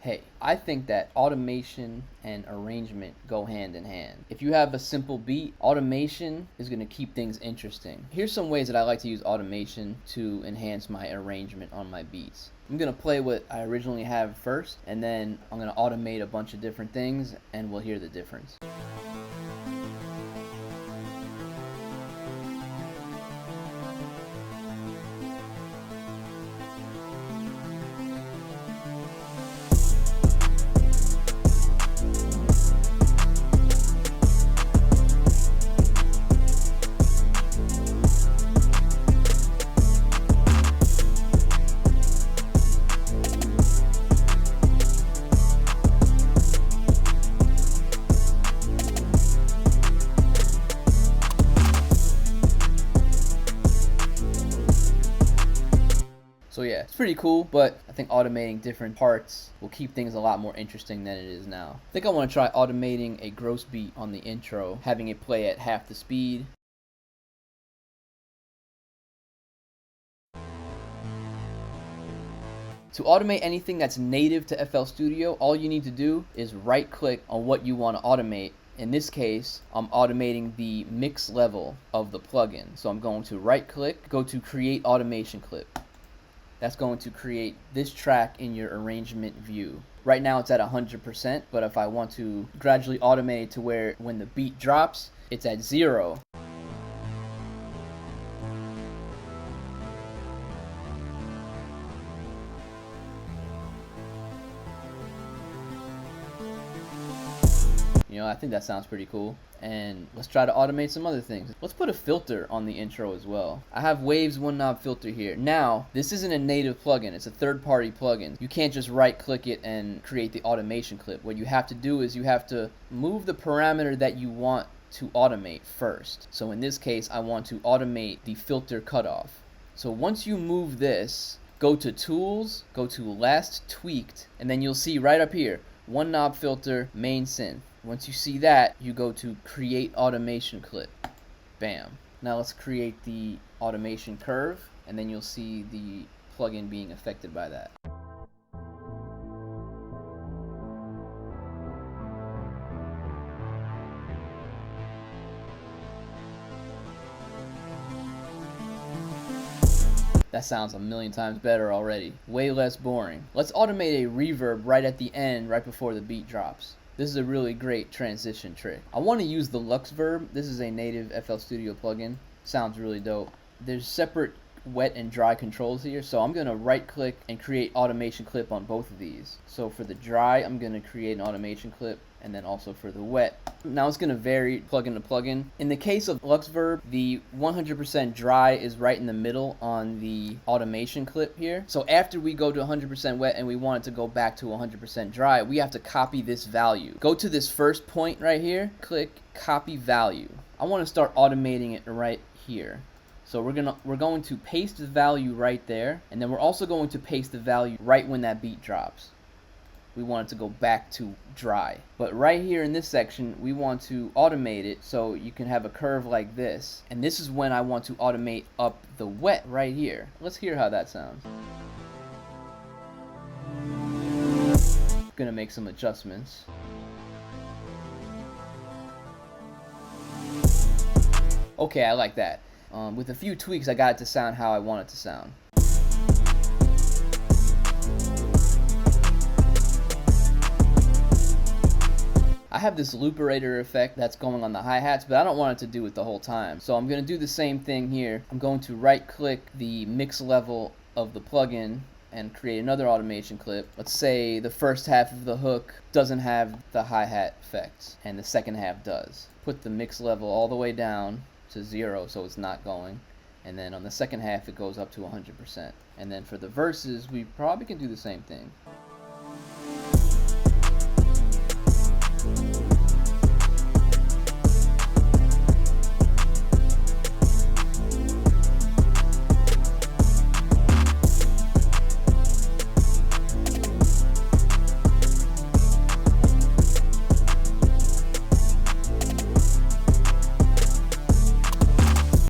Hey, I think that automation and arrangement go hand in hand. If you have a simple beat, automation is going to keep things interesting. Here's some ways that I like to use automation to enhance my arrangement on my beats. I'm going to play what I originally have first, and then I'm going to automate a bunch of different things, and we'll hear the difference. So yeah, it's pretty cool, but I think automating different parts will keep things a lot more interesting than it is now. I think I want to try automating a gross beat on the intro, having it play at half the speed. To automate anything that's native to FL Studio, all you need to do is right click on what you want to automate. In this case, I'm automating the mix level of the plugin. So I'm going to right click, go to create automation clip. That's going to create this track in your arrangement view. Right now it's at 100%, but if I want to gradually automate it to where when the beat drops, it's at 0. I think that sounds pretty cool. And let's try to automate some other things. Let's put a filter on the intro as well. I have Waves one knob filter here. Now, this isn't a native plugin. It's a third-party plugin. You can't just right-click it and create the automation clip. What you have to do is you have to move the parameter that you want to automate first. So in this case, I want to automate the filter cutoff. So once you move this, go to Tools, go to Last Tweaked, and then you'll see right up here, one knob filter, main synth. Once you see that, you go to create automation clip. Bam. Now let's create the automation curve, and then you'll see the plugin being affected by that. That sounds a million times better already. Way less boring. Let's automate a reverb right at the end, right before the beat drops. This is a really great transition trick. I want to use the Lux Verb. This is a native FL Studio plugin. Sounds really dope. There's separate wet and dry controls here, so I'm going to right click and create automation clip on both of these. So for the dry, I'm going to create an automation clip, and then also for the wet. Now it's going to vary plugin to plugin. In the case of Lux Verb, the 100% dry is right in the middle on the automation clip here. So after we go to 100% wet and we want it to go back to 100% dry, we have to copy this value. Go to this first point right here, click copy value. I want to start automating it right here. So we're going to paste the value right there, and then we're also going to paste the value right when that beat drops. We want it to go back to dry. But right here in this section, we want to automate it so you can have a curve like this. And this is when I want to automate up the wet right here. Let's hear how that sounds. Gonna make some adjustments. Okay, I like that. With a few tweaks, I got it to sound how I want it to sound. I have this looperator effect that's going on the hi-hats, but I don't want it to do it the whole time. So I'm going to do the same thing here. I'm going to right-click the mix level of the plugin and create another automation clip. Let's say the first half of the hook doesn't have the hi-hat effects, and the second half does. Put the mix level all the way down to 0 so it's not going, and then on the second half it goes up to 100%. And then for the verses, we probably can do the same thing.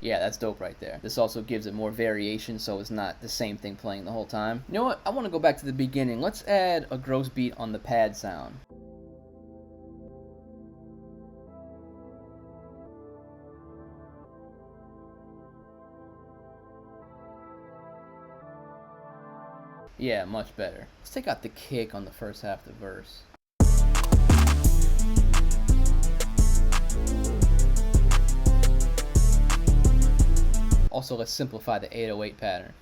Yeah, that's dope right there. This also gives it more variation, so it's not the same thing playing the whole time. You know what? I want to go back to the beginning. Let's add a gross beat on the pad sound. Yeah, much better. Let's take out the kick on the first half of the verse. Also, let's simplify the 808 pattern.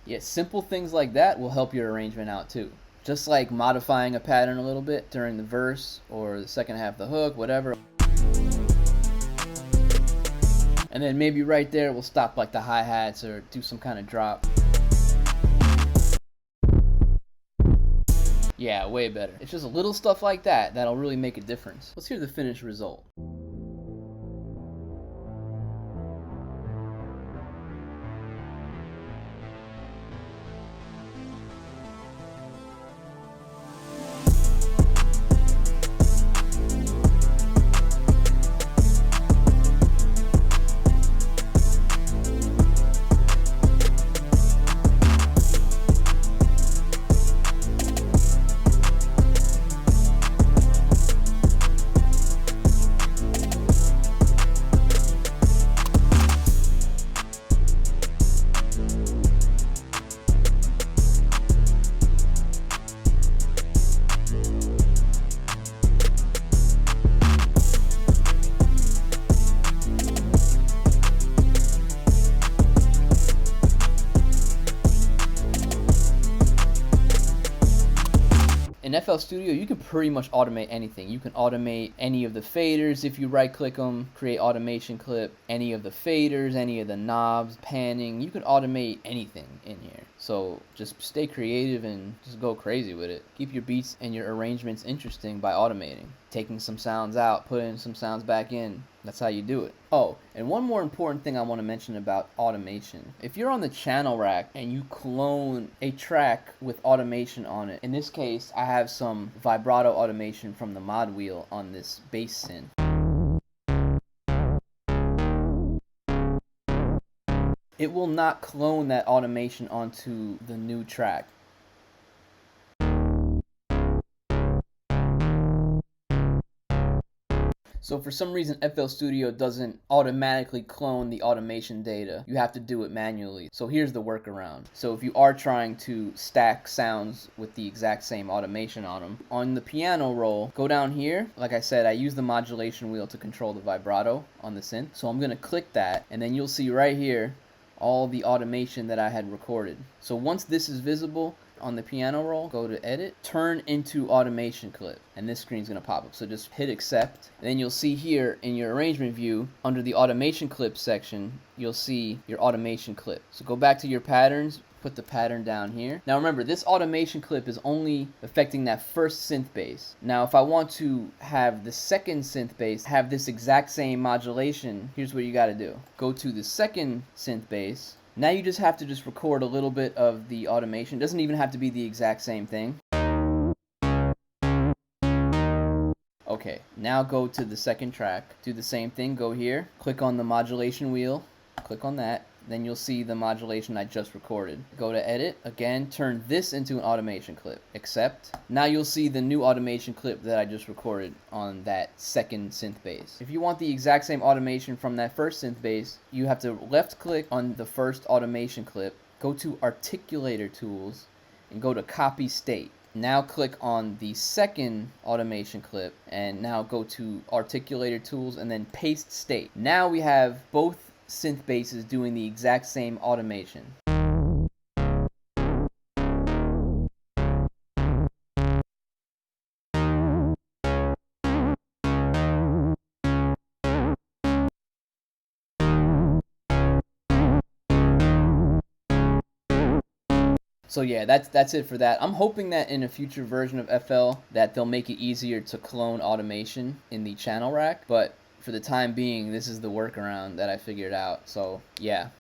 Yeah, simple things like that will help your arrangement out too. Just like modifying a pattern a little bit during the verse or the second half of the hook, whatever. And then maybe right there we'll stop like the hi-hats or do some kind of drop. Yeah, way better. It's just little stuff like that that'll really make a difference. Let's hear the finished result. In FL Studio, you can pretty much automate anything. You can automate any of the faders if you right click them, create automation clip, any of the faders, any of the knobs, panning. You can automate anything in here. So just stay creative and just go crazy with it. Keep your beats and your arrangements interesting by automating. Taking some sounds out, putting some sounds back in. That's how you do it. Oh, and one more important thing I want to mention about automation. If you're on the channel rack and you clone a track with automation on it, in this case, I have some vibrato automation from the mod wheel on this bass synth. It will not clone that automation onto the new track. So for some reason FL Studio doesn't automatically clone the automation data. You have to do it manually. So here's the workaround. So if you are trying to stack sounds with the exact same automation on them, on the piano roll, go down here. Like I said, I use the modulation wheel to control the vibrato on the synth. So I'm gonna click that, and then you'll see right here all the automation that I had recorded. So once this is visible on the piano roll, go to edit, turn into automation clip, and this screen's gonna pop up. So just hit accept, and then you'll see here in your arrangement view, under the automation clip section, you'll see your automation clip. So go back to your patterns, put the pattern down here. Now remember, this automation clip is only affecting that first synth bass. Now if I want to have the second synth bass have this exact same modulation, here's what you gotta do. Go to the second synth bass. Now you just have to just record a little bit of the automation. It doesn't even have to be the exact same thing. Okay, now go to the second track. Do the same thing, go here, click on the modulation wheel, click on that. Then you'll see the modulation I just recorded. Go to edit, again, turn this into an automation clip, accept. Now you'll see the new automation clip that I just recorded on that second synth bass. If you want the exact same automation from that first synth bass, you have to left click on the first automation clip, go to articulator tools, and go to copy state. Now click on the second automation clip, and now go to articulator tools and then paste state. Now we have both synth basses doing the exact same automation. So yeah, that's it for that. I'm hoping that in a future version of FL that they'll make it easier to clone automation in the channel rack, but for the time being, this is the workaround that I figured out. So yeah,